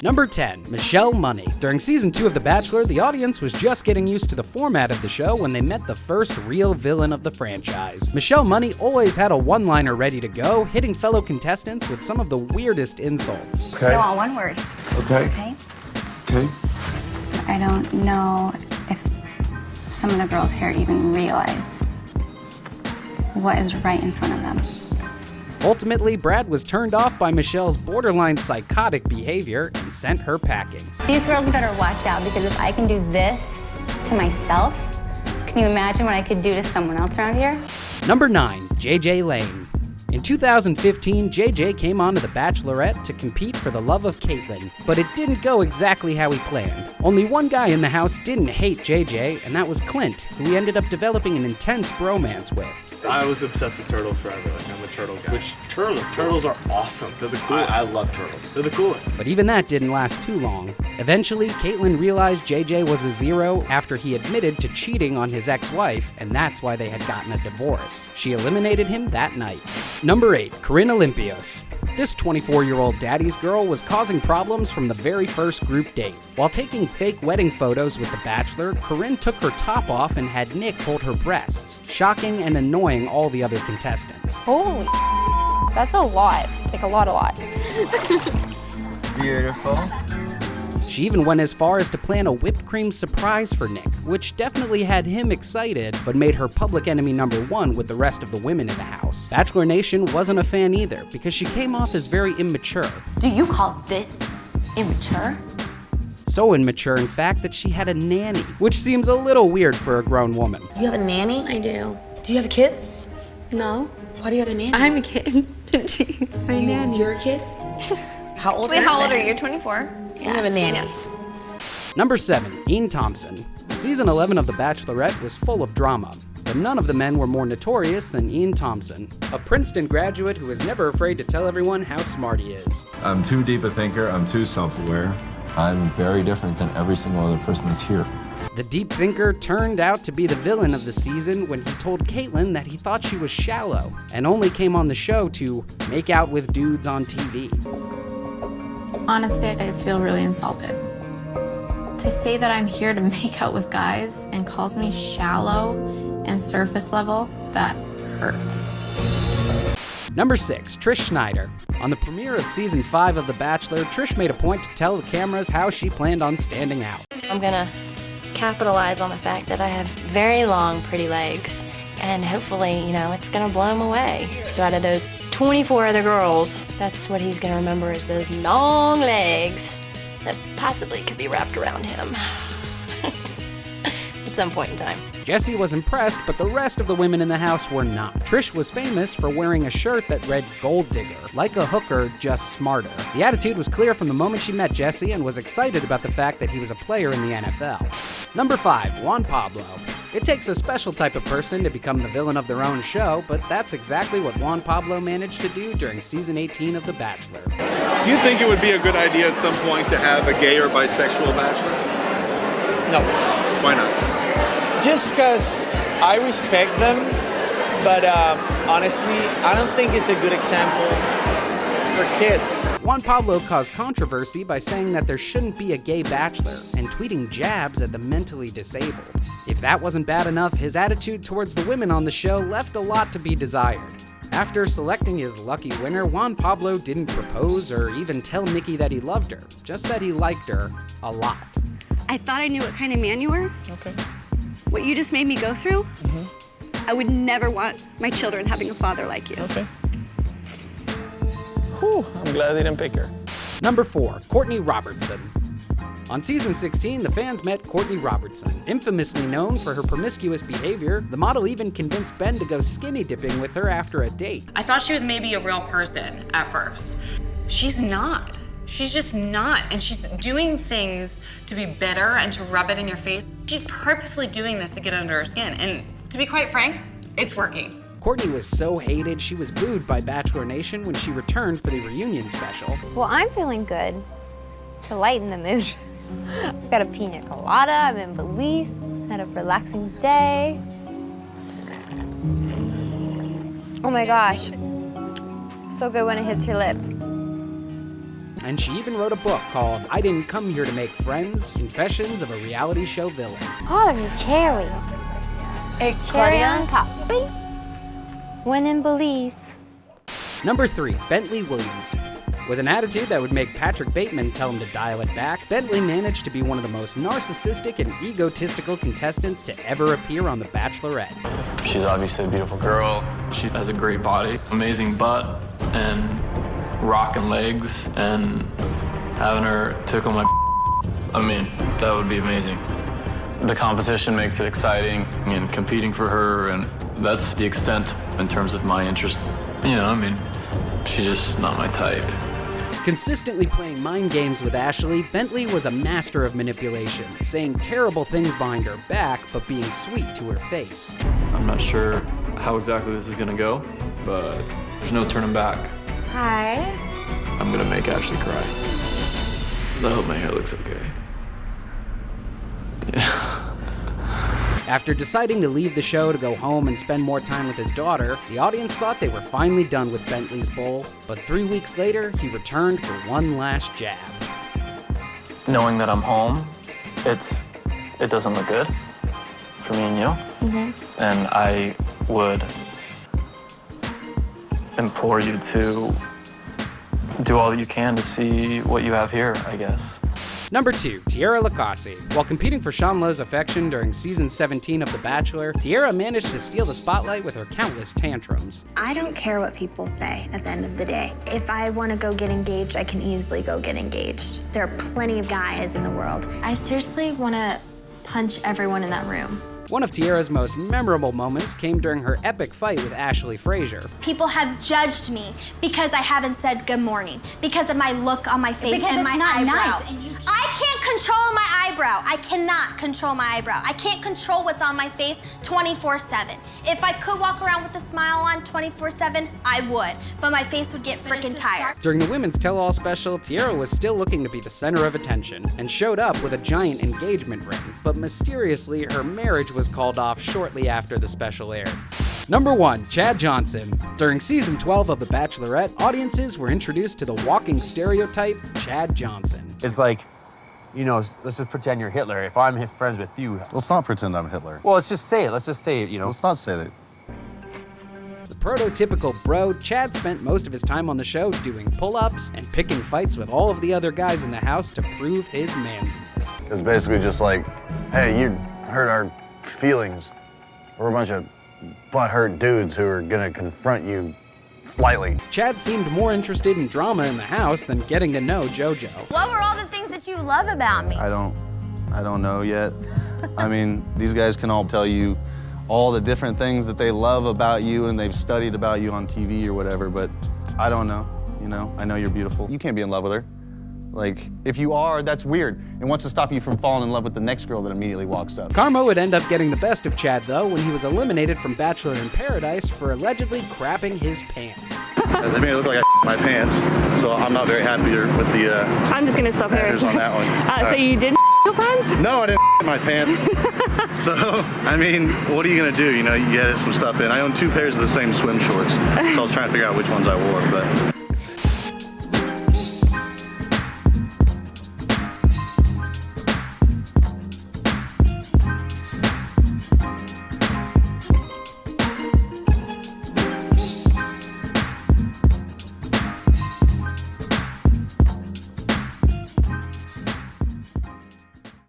Number 10, Michelle Money. During season 2 of The Bachelor, the audience was just getting used to the format of the show when they met the first real villain of the franchise. Michelle Money always had a one-liner ready to go, hitting fellow contestants with some of the weirdest insults. Okay. I want one word. Okay. Okay? Okay. I don't know if some of the girls here even realize what is right in front of them. Ultimately, Brad was turned off by Michelle's borderline psychotic behavior and sent her packing. These girls better watch out, because if I can do this to myself, can you imagine what I could do to someone else around here? Number 9, JJ Lane. In 2015, JJ came on to The Bachelorette to compete for the love of Kaitlyn, but it didn't go exactly how he planned. Only one guy in the house didn't hate JJ, and that was Clint, who he ended up developing an intense bromance with. I was obsessed with turtles forever. Like, I'm a turtle guy. Turtles are awesome. They're the coolest. I love turtles. They're the coolest. But even that didn't last too long. Eventually, Kaitlyn realized JJ was a zero after he admitted to cheating on his ex-wife, and that's why they had gotten a divorce. She eliminated him that night. Number 8, Corinne Olympios. This 24-year-old daddy's girl was causing problems from the very first group date. While taking fake wedding photos with The Bachelor, Corinne took her top off and had Nick hold her breasts, shocking and annoying all the other contestants. Holy, that's a lot. Like a lot. Beautiful. She even went as far as to plan a whipped cream surprise for Nick, which definitely had him excited, but made her public enemy number 1 with the rest of the women in the house. Bachelor Nation wasn't a fan either, because she came off as very immature. Do you call this immature? So immature, in fact, that she had a nanny, which seems a little weird for a grown woman. You have a nanny? I do. Do you have kids? No. Why do you have a nanny? I'm a kid. She's my nanny. You're a kid? How old Wait, how old are you? You're 24? You have a nanny. Number 7, Ian Thompson. Season 11 of The Bachelorette was full of drama, but none of the men were more notorious than Ian Thompson, a Princeton graduate who is never afraid to tell everyone how smart he is. I'm too deep a thinker, I'm too self-aware. I'm very different than every single other person that's here. The deep thinker turned out to be the villain of the season when he told Kaitlyn that he thought she was shallow, and only came on the show to make out with dudes on TV. Honestly, I feel really insulted. To say that I'm here to make out with guys and calls me shallow and surface level, that hurts. Number 6, Trish Schneider. On the premiere of season 5 of The Bachelor, Trish made a point to tell the cameras how she planned on standing out. I'm gonna capitalize on the fact that I have very long, pretty legs, and hopefully, it's gonna blow him away. So out of those 24 other girls, that's what he's gonna remember, is those long legs that possibly could be wrapped around him at some point in time. Jessie was impressed, but the rest of the women in the house were not. Trish was famous for wearing a shirt that read "Gold Digger," like a hooker, just smarter. The attitude was clear from the moment she met Jessie and was excited about the fact that he was a player in the NFL. Number 5, Juan Pablo. It takes a special type of person to become the villain of their own show, but that's exactly what Juan Pablo managed to do during season 18 of The Bachelor. Do you think it would be a good idea at some point to have a gay or bisexual bachelor? No. Why not? Just because I respect them, but honestly, I don't think it's a good example for kids. Juan Pablo caused controversy by saying that there shouldn't be a gay bachelor and tweeting jabs at the mentally disabled. If that wasn't bad enough, his attitude towards the women on the show left a lot to be desired. After selecting his lucky winner, Juan Pablo didn't propose or even tell Nikki that he loved her, just that he liked her a lot. I thought I knew what kind of man you were. Okay. What you just made me go through, I would never want my children having a father like you. Okay. Whew, I'm glad I didn't pick her. Number 4, Courtney Robertson. On season 16, the fans met Courtney Robertson. Infamously known for her promiscuous behavior, the model even convinced Ben to go skinny dipping with her after a date. I thought she was maybe a real person at first. She's not. She's just not, and she's doing things to be bitter and to rub it in your face. She's purposely doing this to get under her skin, and to be quite frank, it's working. Courtney was so hated, she was booed by Bachelor Nation when she returned for the reunion special. Well, I'm feeling good to lighten the mood. I've got a pina colada, I'm in Belize, had a relaxing day. Oh my gosh, so good when it hits your lips. And she even wrote a book called I Didn't Come Here to Make Friends, Confessions of a Reality Show Villain. All of you cherry. Hey, Cherry Claudia? on top. Bing. When in Belize. Number 3, Bentley Williams. With an attitude that would make Patrick Bateman tell him to dial it back, Bentley managed to be one of the most narcissistic and egotistical contestants to ever appear on The Bachelorette. She's obviously a beautiful girl. She has a great body, amazing butt, and rocking legs, and having her tickle my I mean, that would be amazing. The competition makes it exciting, and competing for her, and that's the extent in terms of my interest. You know, I mean, she's just not my type. Consistently playing mind games with Ashley, Bentley was a master of manipulation, saying terrible things behind her back, but being sweet to her face. I'm not sure how exactly this is gonna go, but there's no turning back. Hi. I'm gonna make Ashley cry. I hope my hair looks okay. Yeah. After deciding to leave the show to go home and spend more time with his daughter, the audience thought they were finally done with Bentley's bowl, but 3 weeks later, he returned for one last jab. Knowing that I'm home, it doesn't look good for me and you. Mm-hmm. And I would implore you to do all that you can to see what you have here, I guess. Number 2, Tiara Lacossi. While competing for Sean Lowe's affection during season 17 of The Bachelor, Tiara managed to steal the spotlight with her countless tantrums. I don't care what people say at the end of the day. If I want to go get engaged, I can easily go get engaged. There are plenty of guys in the world. I seriously want to punch everyone in that room. One of Tiara's most memorable moments came during her epic fight with Ashley Frazier. People have judged me because I haven't said good morning, because of my look on my face Because and it's my not eyebrow. nice and you can't- I can't control my eyebrow. I cannot control my eyebrow. I can't control what's on my face 24/7. If I could walk around with a smile on 24/7, I would, but my face would get freaking tired. During the Women's Tell-All special, Tiara was still looking to be the center of attention and showed up with a giant engagement ring, but mysteriously her marriage was called off shortly after the special aired. Number 1, Chad Johnson. During season 12 of The Bachelorette, audiences were introduced to the walking stereotype, Chad Johnson. It's like, you know, let's just pretend you're Hitler. If I'm friends with you. Let's not pretend I'm Hitler. Well, let's just say it. Let's just say it, you know. Let's not say that. The prototypical bro, Chad spent most of his time on the show doing pull-ups and picking fights with all of the other guys in the house to prove his manliness. It's basically just like, hey, you hurt our feelings. We're a bunch of butthurt dudes who are gonna confront you slightly. Chad seemed more interested in drama in the house than getting to know JoJo. What were all the things that you love about me? I don't know yet. I mean, these guys can all tell you all the different things that they love about you and they've studied about you on TV or whatever, but I don't know, you know? I know you're beautiful. You can't be in love with her. Like, if you are, that's weird. It wants to stop you from falling in love with the next girl that immediately walks up. Karma would end up getting the best of Chad, though, when he was eliminated from Bachelor in Paradise for allegedly crapping his pants. They made it look like I my pants, so I'm not very happy with the I'm just gonna stop here. on that one. So you didn't your pants? No, I didn't my pants. So, I mean, what are you gonna do? You know, you get some stuff in. I own 2 pairs of the same swim shorts, so I was trying to figure out which ones I wore, but